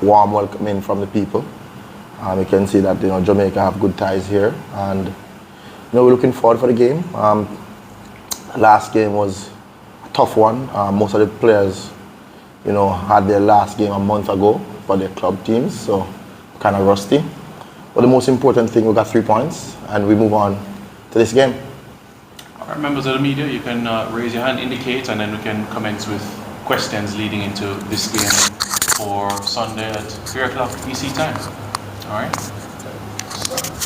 warm welcoming from the people. You can see that Jamaica have good ties here, and we're looking forward for the game. Last game was a tough one. Most of the players, had their last game a month ago for their club teams, so kind of rusty. But the most important thing, we got 3 points, and we move on to this game. All right, members of the media, you can raise your hand, indicate, and then we can commence with questions leading into this game for Sunday at 3 o'clock EC time. All right?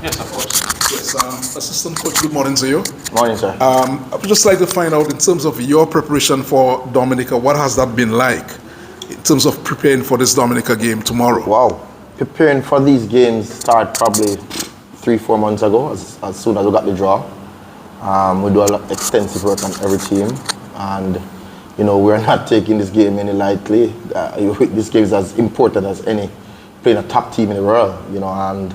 Yes, of course. Yes, Assistant Coach, good morning to you. Morning, sir. I would just like to find out, in terms of your preparation for Dominica, what has that been like in terms of preparing for this Dominica game tomorrow? Wow. Preparing for these games started probably 3-4 months ago, as soon as we got the draw. We do a lot extensive work on every team, and we're not taking this game any lightly. This game is as important as any, playing a top team in the world, and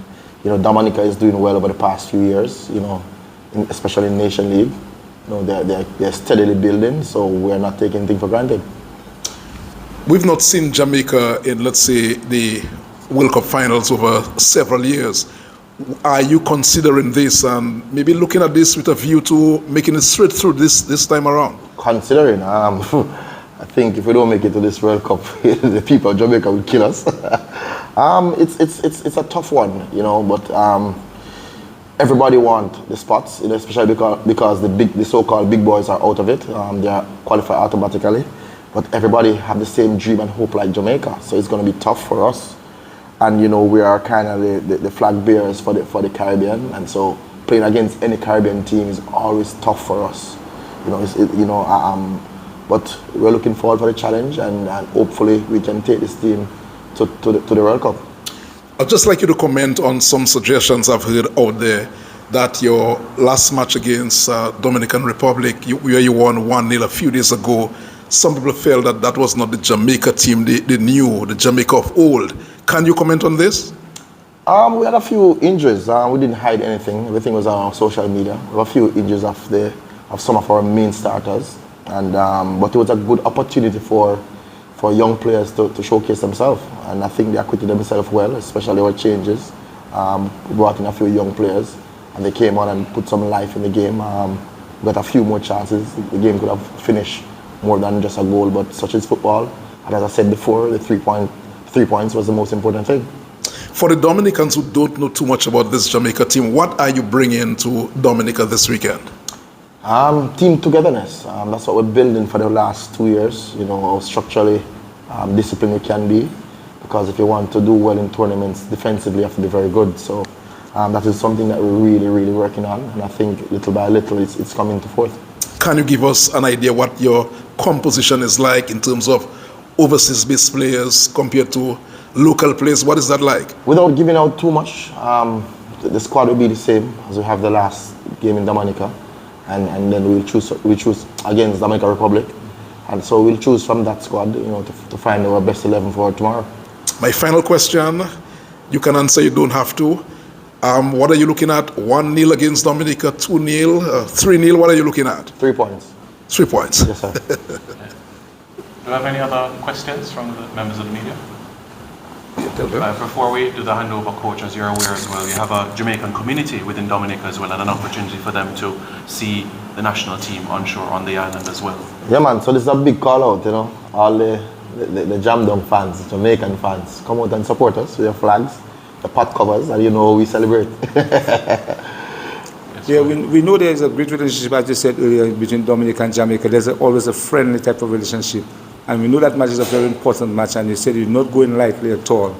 Dominica is doing well over the past few years, especially in Nation League. They're steadily building, so we're not taking anything for granted. We've not seen Jamaica in, let's say, the World Cup finals over several years. Are you considering this and maybe looking at this with a view to making it straight through this time around? Considering, I think if we don't make it to this World Cup, the people of Jamaica will kill us. It's a tough one, but everybody wants the spots, especially because the so-called big boys are out of it. They are qualified automatically, but everybody have the same dream and hope like Jamaica, so it's going to be tough for us. And we are kind of the flag bearers for the Caribbean, and so playing against any Caribbean team is always tough for us. But we're looking forward for the challenge, and hopefully we can take this team to the World Cup. I'd just like you to comment on some suggestions I've heard out there that your last match against Dominican Republic, where you won 1-0 a few days ago, some people felt that was not the Jamaica team they knew, the Jamaica of old. Can you comment on this? We had a few injuries. We didn't hide anything. Everything was on our social media. We had a few injuries of some of our main starters, and but it was a good opportunity for young players to showcase themselves, and I think they acquitted themselves well, especially our changes. We brought in a few young players, and they came on and put some life in the game. We got a few more chances. The game could have finished more than just a goal, but such is football. And as I said before, the 3 points was the most important thing. For the Dominicans who don't know too much about this Jamaica team, what are you bringing to Dominica this weekend? Team togetherness. That's what we're building for the last 2 years. How structurally disciplined we can be, because if you want to do well in tournaments, defensively you have to be very good. So that is something that we're really, really working on, and I think little by little it's coming to forth. Can you give us an idea what your composition is like in terms of overseas-based players compared to local players? What is that like? Without giving out too much, the squad will be the same as we have the last game in Dominica, and then we'll choose against Dominican Republic, and so we'll choose from that squad, to find our best 11 for tomorrow. My final question, you can answer, you don't have to. What are you looking at? 1-0 against Dominica, 2-0, 3-0, what are you looking at? 3 points. 3 points. Yes, sir. Do you have any other questions from the members of the media? Before we do the handover, Coach, as you're aware as well, you have a Jamaican community within Dominica as well, and an opportunity for them to see the national team onshore on the island as well. Yeah, man, so this is a big call out, all the Jam Dong fans, Jamaican fans, come out and support us with your flags, the pot covers, and we celebrate. Yeah, we know there is a great relationship, as you said earlier, between Dominica and Jamaica. There's always a friendly type of relationship. And we know that match is a very important match, and you said you're not going lightly at all.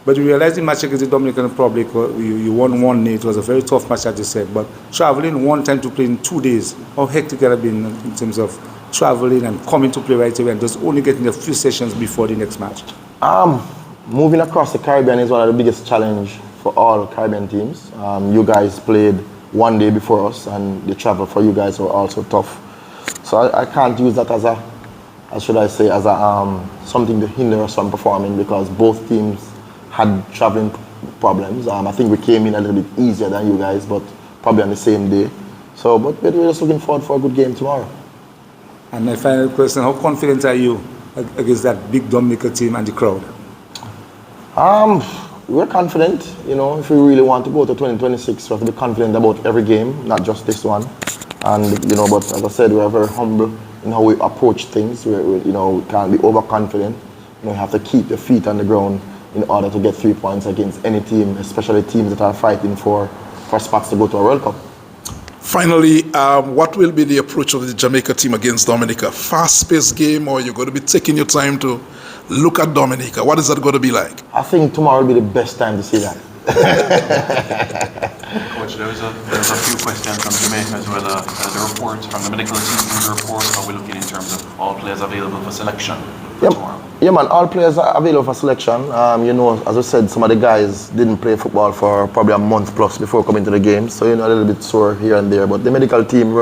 But you realize the match against the Dominican Republic, you won 1-0. It was a very tough match, as you said. But traveling one time to play in 2 days, how hectic it has been in terms of traveling and coming to play right away and just only getting a few sessions before the next match? Moving across the Caribbean is one of the biggest challenges for all Caribbean teams. You guys played 1 day before us, and the travel for you guys were also tough. So I can't use that as something to hinder us from performing, because both teams had traveling problems. I think we came in a little bit easier than you guys, but probably on the same day. So, but we're just looking forward for a good game tomorrow. And my final question, how confident are you against that big Dominica team and the crowd? We're confident, you know, if we really want to go to 2026, we have to be confident about every game, not just this one. And, you know, but as I said, we're very humble in how we approach things. You know, we can't be overconfident. You know, you have to keep your feet on the ground in order to get 3 points against any team, especially teams that are fighting for spots to go to a World Cup. Finally, what will be the approach of the Jamaica team against Dominica? Fast-paced game, or you're going to be taking your time to look at Dominica? What is that going to be like? I think tomorrow will be the best time to see that. Coach, there's a few questions from Jamaica as well. The reports from the medical team, the report, how we're looking in terms of all players available for selection for tomorrow. Yeah, man, all players are available for selection. You know, as I said, some of the guys didn't play football for probably a month plus before coming to the game, so, you know, a little bit sore here and there. But the medical team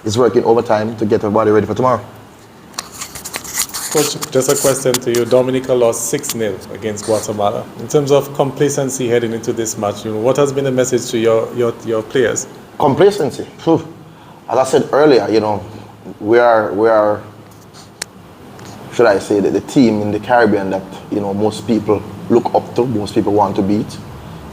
is working overtime to get everybody ready for tomorrow. Coach, just a question to you. Dominica lost 6-0 against Guatemala. In terms of complacency heading into this match, you know, what has been the message to your players? Complacency. Phew. As I said earlier, you know, we are should I say, the team in the Caribbean that, you know, most people look up to, most people want to beat.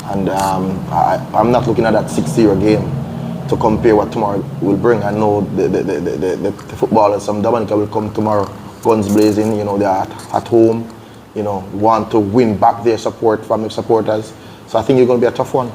And I'm not looking at that 6-0 game to compare what tomorrow will bring. I know the footballers from Dominica will come tomorrow guns blazing, you know, they're at home, you know, want to win back their support from the supporters. So I think it's going to be a tough one.